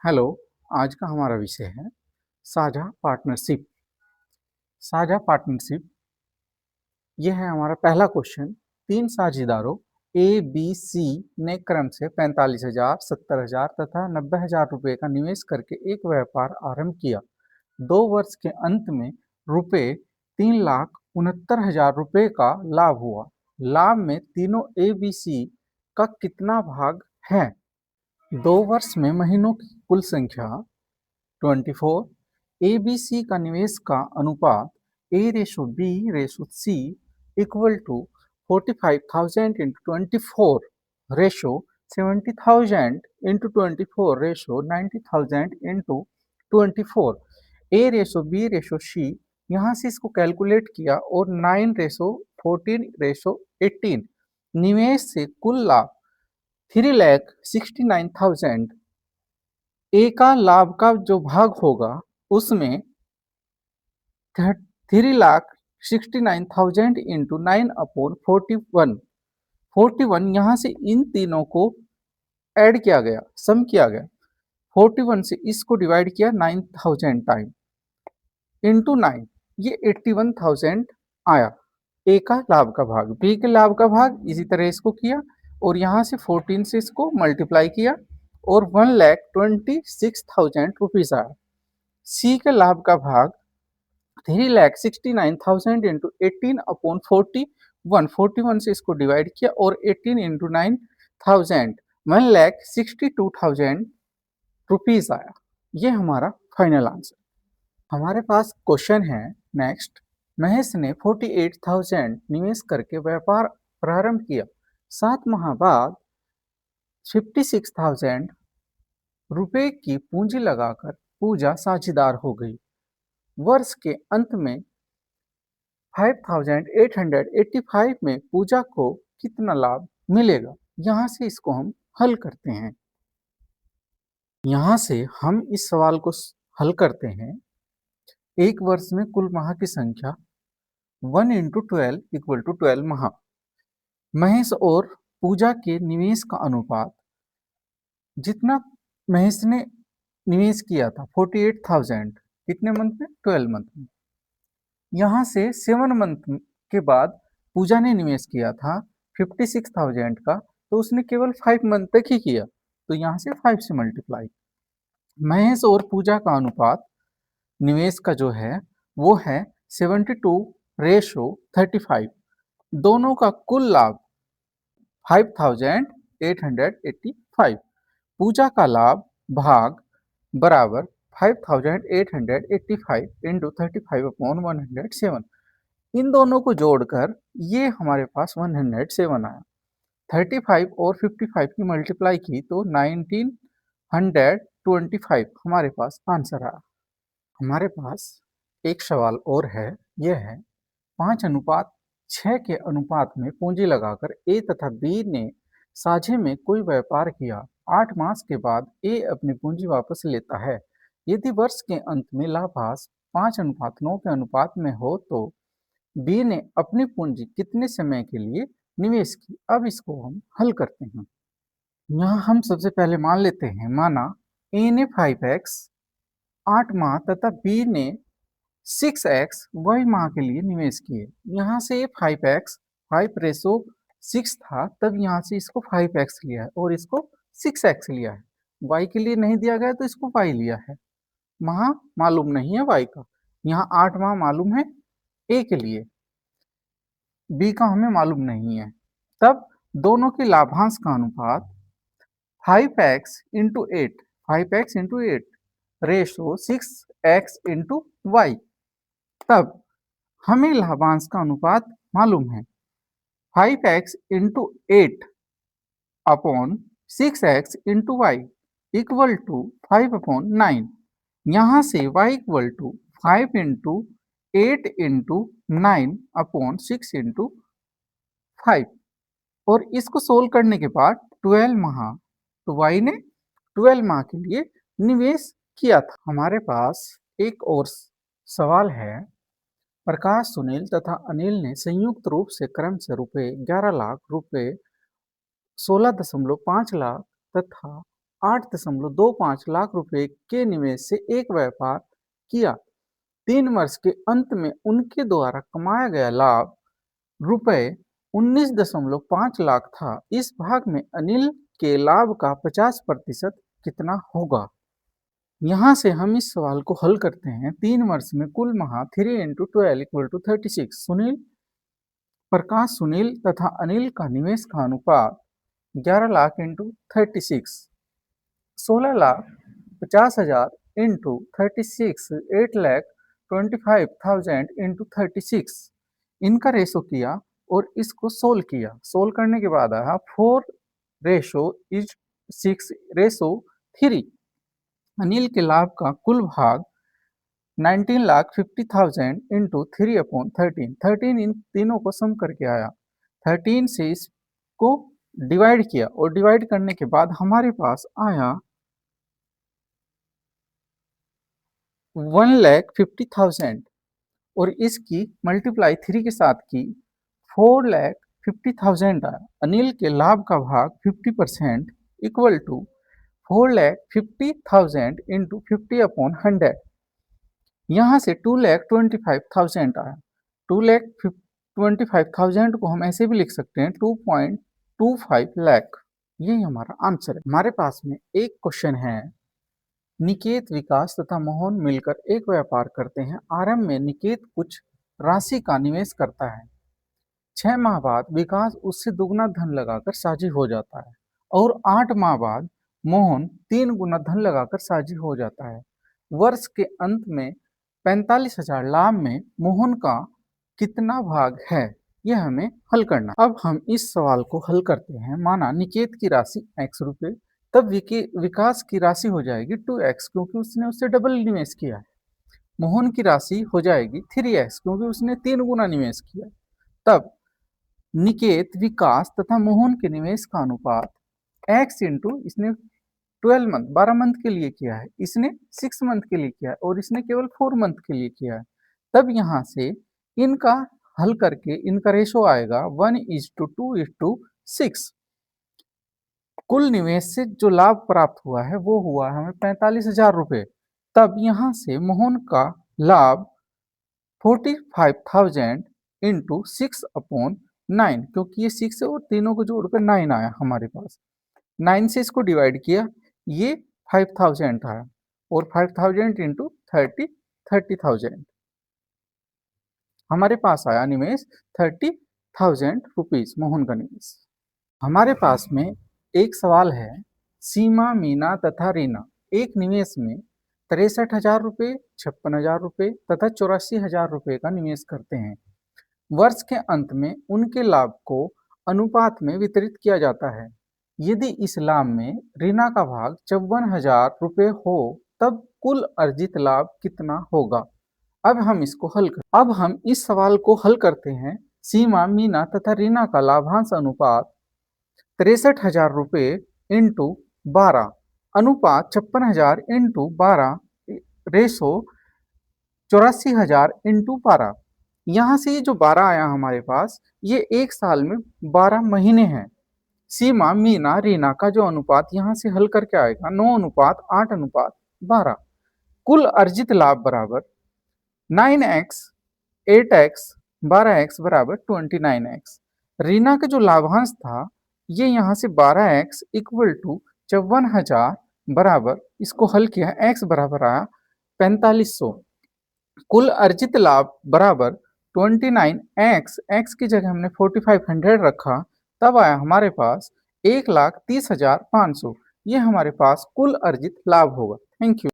Hello. आज का हमारा विषय है साझा पार्टनरशिप। साझा पार्टनरशिप यह है हमारा पहला क्वेश्चन। तीन साझेदारों ए बी सी ने क्रम से 45,000, 70,000 तथा 90,000 रुपये का निवेश करके एक व्यापार आरंभ किया। 2 वर्ष के अंत में रुपये 3,69,000 रुपये का लाभ हुआ। लाभ में तीनों ए बी सी का कितना भाग है? 2 वर्ष में महीनों की कुल संख्या 24। ए बी सी का निवेश का अनुपात A/B/C equal to 45,000 into 24 ratio 70,000 into 24 ratio 90,000 into 24। A/B/C यहाँ से इसको कैलकुलेट किया और 9/14/18 निवेश से कुल लाभ 3,69,000। ए का लाभ का जो भाग होगा उसमें 3,69,000 इंटू 9/41 यहाँ से इन तीनों को ऐड किया गया, सम किया गया। 41 से इसको डिवाइड किया 9,000 टाइम इंटू 9, ये 81,000 आया ए का लाभ का भाग। बी के लाभ का भाग इसी तरह इसको किया और यहाँ से 14 से इसको मल्टीप्लाई किया और 1,26,000 रुपीज आया। सी के लाभ का भाग 3,69,000 इंटू 18/41 से इसको डिवाइड किया और 18 इंटू 9,000 1,62,000 रुपीज आया। ये हमारा फाइनल आंसर। हमारे पास क्वेश्चन है नेक्स्ट। महेश ने 48,000 निवेश करके व्यापार प्रारंभ किया। 7 माह बाद 56,000 रुपए की पूंजी लगाकर पूजा साझेदार हो गई। वर्ष के अंत में 5,885 में पूजा को कितना लाभ मिलेगा? यहाँ से इसको हम हल करते हैं। यहाँ से हम इस सवाल को हल करते हैं। एक वर्ष में कुल माह की संख्या 1 इंटू 12 इक्वल टू 12 माह। महेश और पूजा के निवेश का अनुपात, जितना महेश ने निवेश किया था 48,000, कितने मंथ में? 12 मंथ में। यहाँ से 7 मंथ के बाद पूजा ने निवेश किया था 56,000 का, तो उसने केवल 5 मंथ तक ही किया, तो यहाँ से 5 से मल्टीप्लाई। महेश और पूजा का अनुपात निवेश का जो है वो है 72/35। दोनों का कुल लाभ 5,885। पूजा का लाभ भाग बराबर 5,885 इंटू 35/107। इन दोनों को जोड़कर ये हमारे पास 107 आया। 35 और 55 की मल्टीप्लाई की तो 1925 हमारे पास आंसर आया। हमारे पास एक सवाल और है, यह है 5:6 के अनुपात में पूंजी लगाकर ए तथा बी ने साझे में कोई व्यापार किया। 8 मास के बाद ए अपनी पूंजी वापस लेता है। यदि वर्ष के अंत में लाभांश 5:9 के अनुपात में हो तो बी ने अपनी पूंजी कितने समय के लिए निवेश की? अब इसको हम हल करते हैं। यहाँ हम सबसे पहले मान लेते हैं, माना ए ने 5x 8 माह तथा बी ने 6x वही माह के लिए निवेश किए। यहाँ से 5x 5/6 था, तब यहाँ से इसको 5x लिया है और इसको 6x लिया है। y के लिए नहीं दिया गया तो इसको y लिया है। माह मालूम नहीं है y का। यहाँ 8 माह मालूम है a के लिए, b का हमें मालूम नहीं है। तब दोनों के लाभांश का अनुपात 5x into 8, 5x into 8 ratio 6x into y. तब हमें लाभांश का अनुपात मालूम है 5x into 8 upon 6x into y equal to 5/9। यहाँ से y equal to 5 into 8 into 9 upon 6 into 5 और इसको सोल्व करने के बाद 12 माह, तो y ने 12 माह के लिए निवेश किया था। हमारे पास एक और सवाल है। प्रकाश, सुनील तथा अनिल ने संयुक्त रूप से क्रम से रुपये 11 लाख, रुपये 16.5 लाख तथा 8.25 लाख रुपए के निवेश से एक व्यापार किया। 3 वर्ष के अंत में उनके द्वारा कमाया गया लाभ रुपए 19.5 लाख था। इस भाग में अनिल के लाभ का 50% कितना होगा? यहाँ से हम इस सवाल को हल करते हैं। 3 वर्ष में कुल माह 3 × 12 = 36। सुनील तथा अनिल का निवेश का अनुपात 11 लाख × 36, 16,50,000 × 36, 8,25,000 × 36। इनका रेशो किया और इसको सोल्व किया। सोल्व करने के बाद आया 4:6:3। अनिल के लाभ का कुल भाग 19,50,000 × 3/13। 13 इन तीनों को सम करके आया। 13 से इसको डिवाइड किया और डिवाइड करने के बाद हमारे पास आया 1,50,000 और इसकी मल्टीप्लाई 3 के साथ की 4,50,000 आया। अनिल के लाभ का भाग 50% इक्वल टू 4,50,000 × 50/100। यहाँ से 2,25,000 आया। 2,25,000 को हम ऐसे भी लिख सकते हैं 2.25 लाख। यही हमारा आंसर है। हमारे पास में एक क्वेश्चन है। निकेत, विकास तथा मोहन मिलकर एक व्यापार करते हैं। आरंभ में निकेत कुछ राशि का निवेश करता है। 6 माह बाद विकास उससे दुगना धन लगाकर साझी हो जाता है और 8 माह बाद मोहन 3 गुना धन लगाकर साझी हो जाता है। वर्ष के अंत में 45,000 लाभ में मोहन का कितना भाग है, यह हमें हल करना। अब हम इस सवाल को हल करते हैं। माना निकेत की राशि x रुपए, तब विकास की राशि हो जाएगी 2x क्योंकि उसने उससे डबल निवेश किया है। मोहन की राशि हो जाएगी 3x क्योंकि उसने 3 गुना निवेश किया। तब निकेत, विकास तथा मोहन के निवेश का अनुपात x इंटू इसने 12 मंथ के लिए किया है, इसने 6 मंथ के लिए किया है और इसने केवल 4 मंथ के लिए किया है। तब यहाँ से इनका हल करके इनका रेशो आएगा 1:2:6। कुल निवेश से जो लाभ प्राप्त हुआ है वो हुआ हमें 45,000 रुपये। तब यहाँ से मोहन का लाभ 45,000 × 6/9, क्योंकि ये 6 और तीनों को जोड़कर 9 आया हमारे पास। 9 से इसको डिवाइड किया, ये 5,000 आया और 5,000 × 30,000 हमारे पास आया निवेश 30,000 रुपीज, मोहन का निवेश। हमारे पास में एक सवाल है। सीमा, मीना तथा रीना एक निवेश में 63,000 रुपये, 56,000 रुपये तथा 84,000 रुपये का निवेश करते हैं। वर्ष के अंत में उनके लाभ को अनुपात में वितरित किया जाता है। यदि इस लाभ में रीना का भाग 54,000 रुपये हो तब कुल अर्जित लाभ कितना होगा? अब हम इस सवाल को हल करते हैं। सीमा, मीना तथा रीना का लाभांश अनुपात 63,000 रुपये इंटू 12 अनुपात 56,000 इंटू 12 रेशो 84,000 इंटू 12। यहाँ से ये जो 12 आया हमारे पास, ये एक साल में 12 महीने हैं। सीमा, मीना, रीना का जो अनुपात यहाँ से हल करके आएगा 9:8:12। कुल अर्जित लाभ बराबर 9x, 8x, 12x बराबर 29x। रीना का जो लाभांश था ये यहाँ से 12x इक्वल टू 54,000 बराबर, इसको हल किया, x बराबर आया 4500। कुल अर्जित लाभ बराबर 29x, x की जगह हमने 4500 रखा, तब आया हमारे पास 1,30,500। ये हमारे पास कुल अर्जित लाभ होगा। Thank you.